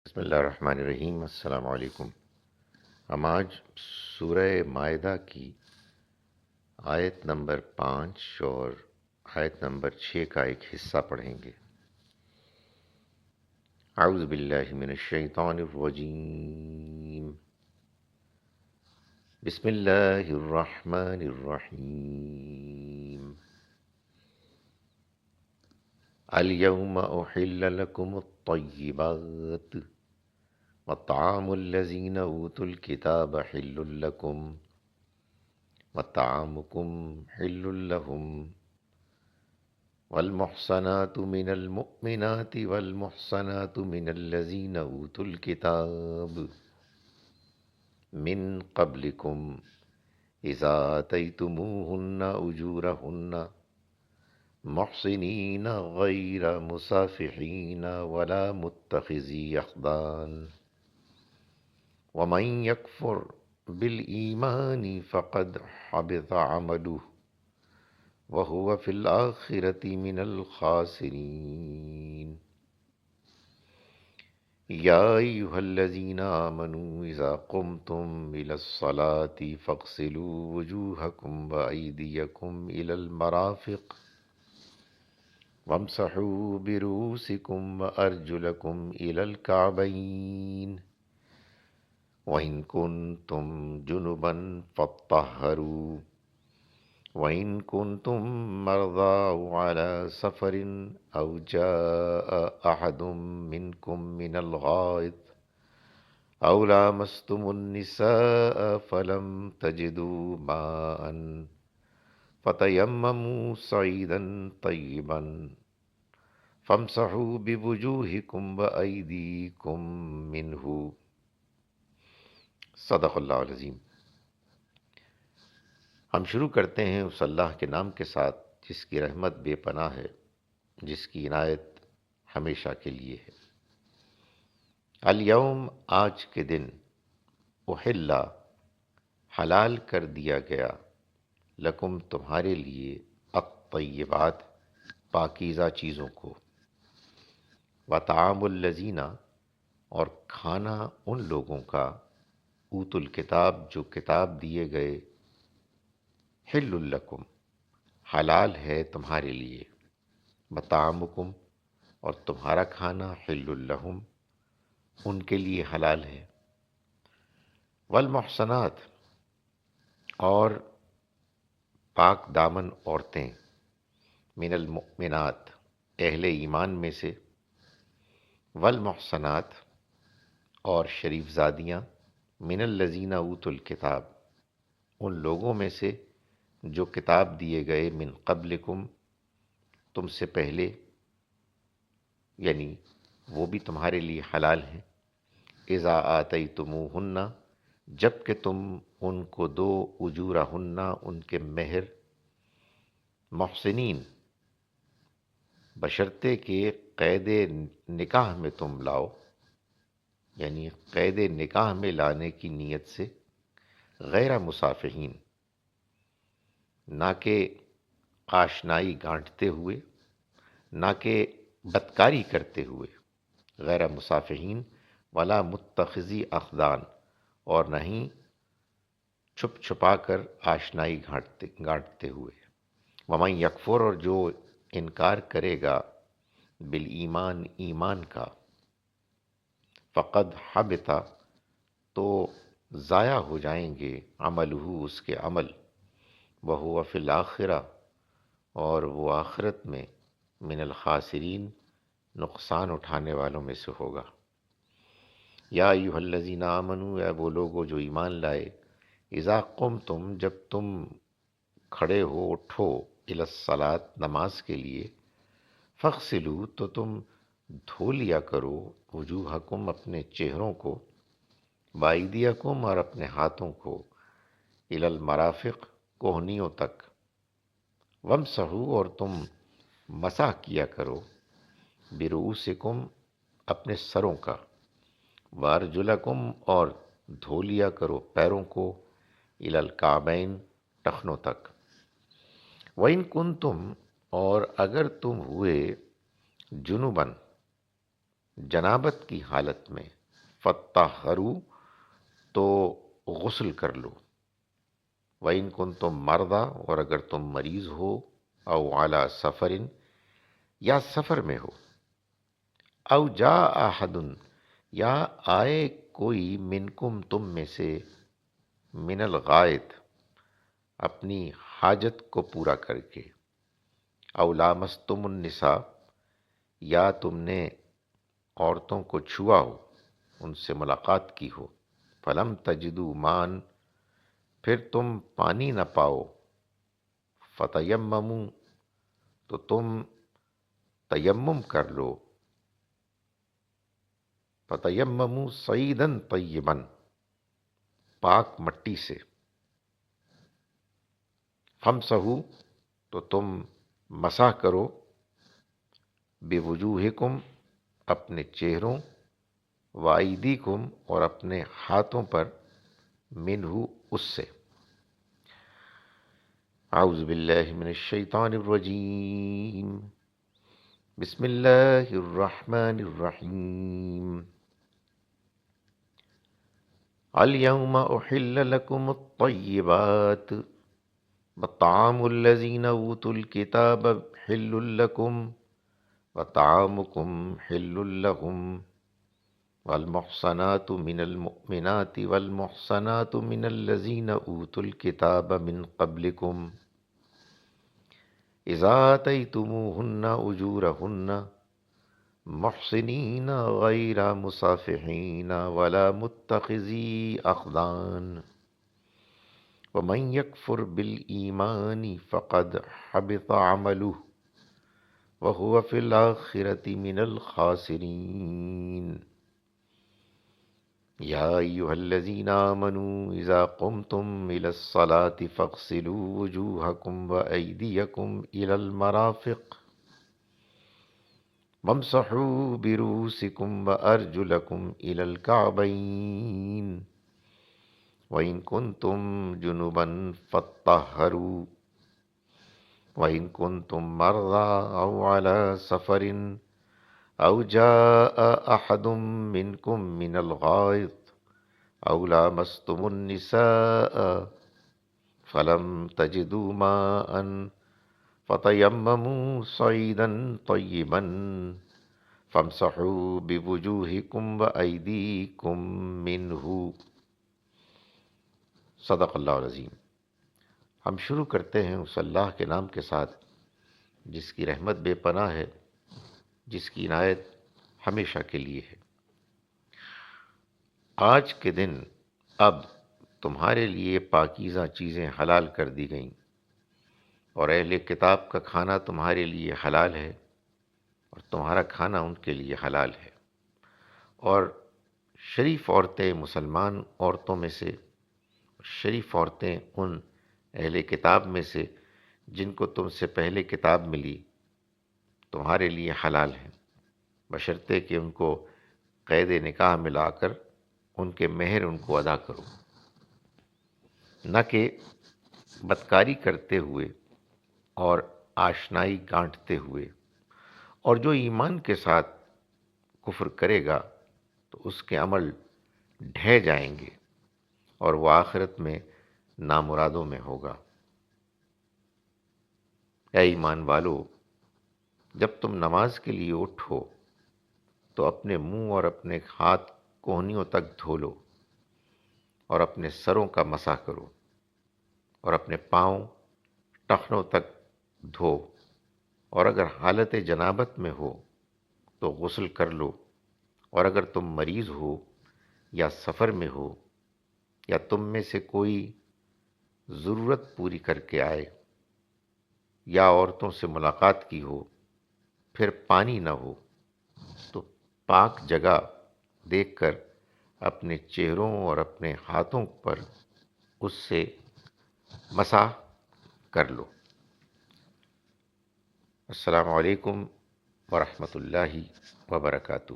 بسم اللہ الرحمن الرحیم۔ السلام علیکم۔ ہم آج سورہ مائدہ کی آیت نمبر 5 اور آیت نمبر 6 کا ایک حصہ پڑھیں گے۔ اعوذ باللہ من الشیطان الرجیم، بسم اللہ الرحمن الرحیم۔ الیوم احل لکم الطیبات وطعام الذین اوتوا الکتاب حل لکم وطعامکم حل لهم، والمحصنات من المؤمنات والمحصنات من الذين أوتوا الكتاب من قبلكم إذا آتيتموهن أجورهن محصنين غير مسافحين ولا متخذي أخدان، ومن يكفر بالإيمان فقد حبط عمله وهو في الآخرة من الخاسرين۔ يا أيها الذين آمنوا إذا قمتم إلى الصلاة فاغسلوا وجوهكم وأيديكم إلى المرافق وامسحوا برؤوسكم وأرجلكم إلى الكعبين وإن كنتم جنبا فاطهروا وَإِن كُنتُم مَّرْضَىٰ أَوْ عَلَىٰ سَفَرٍ أَوْ جَاءَ أَحَدٌ مِّنكُم مِّنَ الْغَائِطِ أَوْ لَامَسْتُمُ النِّسَاءَ فَلَمْ تَجِدُوا مَاءً فَتَيَمَّمُوا صَعِيدًا طَيِّبًا فَامْسَحُوا بِوُجُوهِكُمْ وَأَيْدِيكُم مِّنْهُ۔ صدق اللہ العظیم۔ ہم شروع کرتے ہیں اس اللہ کے نام کے ساتھ جس کی رحمت بے پناہ ہے، جس کی عنایت ہمیشہ کے لیے ہے۔ الیوم، آج کے دن، احل، حلال کر دیا گیا، لکم، تمہارے لیے، الطیبات، پاکیزہ چیزوں کو، وطعام الذین، اور کھانا ان لوگوں کا، اوت الکتاب، جو کتاب دیے گئے، حل لکم، حلال ہے تمہارے لیے، وطعامکم، اور تمہارا کھانا، حل لہم، ان کے لیے حلال ہے، والمحصنات، اور پاک دامن عورتیں، من المؤمنات، اہل ایمان میں سے، والمحصنات، اور شریف زادیاں، من الذین اوتوا الکتاب، ان لوگوں میں سے جو کتاب دیے گئے، من قبلکم، تم سے پہلے، یعنی وہ بھی تمہارے لیے حلال ہیں، اذا آتیتموہن، جب کہ تم ان کو دو، اجورہن، ان کے مہر، محسنین، بشرطے کہ قید نکاح میں تم لاؤ، یعنی قید نکاح میں لانے کی نیت سے، غیر مسافحین، نہ کہ آشنائی گانٹتے ہوئے، نہ کہ بدکاری کرتے ہوئے، غیر مسافحین، ولا متخذی اخدان، اور نہیں چھپ چھپا کر آشنائی گانٹتے ہوئے، ومن یکفر، اور جو انکار کرے گا، بالایمان، ایمان کا، فقد حبط، تو ضائع ہو جائیں گے، عملہ، اس کے عمل، وہو فی الآخرہ، اور وہ آخرت میں، من الخاسرین، نقصان اٹھانے والوں میں سے ہوگا۔ یا ایھا الذین آمنوا، اے وہ لوگو جو ایمان لائے، اذا قمتم، جب تم کھڑے ہو، اٹھو، الی الصلاۃ، نماز کے لیے، فاغسلوا، تو تم دھو لیا کرو، وجوہکم، اپنے چہروں کو، وایدیکم، اور اپنے ہاتھوں کو، الی المرافق، کوہنیوں تک، وامسحوا، اور تم مسح کیا کرو، برؤوسکم، اپنے سروں کا، وارجلکم، اور دھو لیا کرو پیروں کو، الی الکعبین، ٹخنوں تک، وَإِن كُنتُم، اور اگر تم ہوئے، جنوباً، جنابت کی حالت میں، فطہرو تو غسل کر لو، وَإِن كُنتُم مَرْضَىٰ اور اگر تم مریض ہو، او علی سفرن یا سفر میں ہو، او جاء احد یا آئے کوئی منکم تم میں سے، من الغائط اپنی حاجت کو پورا کر کے، او لامستم النساء یا تم نے عورتوں کو چھوا ہو، ان سے ملاقات کی ہو، فلم تجدوا مان پھر تم پانی نہ پاؤ، فتیمموا تو تم تیمم کر لو، فتیمموا صعیداً طیباً پاک مٹی سے، فامسحوا تو تم مسح کرو، بوجوہکم اپنے چہروں، وایدیکم اور اپنے ہاتھوں پر، منہ اس سے۔ اعوذ باللہ من الشیطان الرجیم، بسم اللہ الرحمن الرحیم، الیوم احل لکم الطیبات وطعام الذین اوتوا الکتاب حل لکم وطعامکم حل لہم، والمحصنات من المؤمنات والمحصنات من الذین اوتوا الکتاب من قبلکم اذا آتیتموہن اجورہن محصنین غیر مصافحین ولا متخذی اخدان، ومن یکفر بالایمان فقد حبط عملہ وهو فی الآخرۃ من الخاسرین۔ یا ایہا الذین آمنوا اذا قمتم الی الصلاة فاغسلوا وجوہکم وایدیکم الی المرافق وامسحوا برؤوسکم وارجلکم الی الکعبین، وإن كنتم جنبا فاطہروا، وإن كنتم مرضى أو على سفر أو جاء أحد منكم من الغائط أو لامستم النساء فلم تجدوا ماء فتيمموا صعيدا طيبا فامسحوا بوجوهكم وأيديكم منه۔ صدق اللہ العظیم۔ ہم شروع کرتے ہیں اس اللہ کے نام کے ساتھ جس کی رحمت بے پناہ ہے، جس کی عنایت ہمیشہ کے لیے ہے۔ آج کے دن اب تمہارے لیے پاکیزہ چیزیں حلال کر دی گئیں، اور اہل کتاب کا کھانا تمہارے لیے حلال ہے، اور تمہارا کھانا ان کے لیے حلال ہے، اور شریف عورتیں مسلمان عورتوں میں سے، شریف عورتیں ان اہل کتاب میں سے جن کو تم سے پہلے کتاب ملی، تمہارے لیے حلال ہیں، بشرطے کہ ان کو قید نکاح میں لا کر ان کے مہر ان کو ادا کرو، نہ کہ بدکاری کرتے ہوئے اور آشنائی گانٹتے ہوئے۔ اور جو ایمان کے ساتھ کفر کرے گا تو اس کے عمل ڈھہ جائیں گے اور وہ آخرت میں نامرادوں میں ہوگا۔ اے ایمان والو، جب تم نماز کے لیے اٹھو تو اپنے منہ اور اپنے ہاتھ کوہنیوں تک دھو لو، اور اپنے سروں کا مسح کرو، اور اپنے پاؤں ٹخنوں تک دھو، اور اگر حالت جنابت میں ہو تو غسل کر لو، اور اگر تم مریض ہو یا سفر میں ہو، یا تم میں سے کوئی ضرورت پوری کر کے آئے، یا عورتوں سے ملاقات کی ہو، پھر پانی نہ ہو، تو پاک جگہ دیکھ کر اپنے چہروں اور اپنے ہاتھوں پر اس سے مسح کر لو۔ السلام علیکم ورحمۃ اللہ وبرکاتہ۔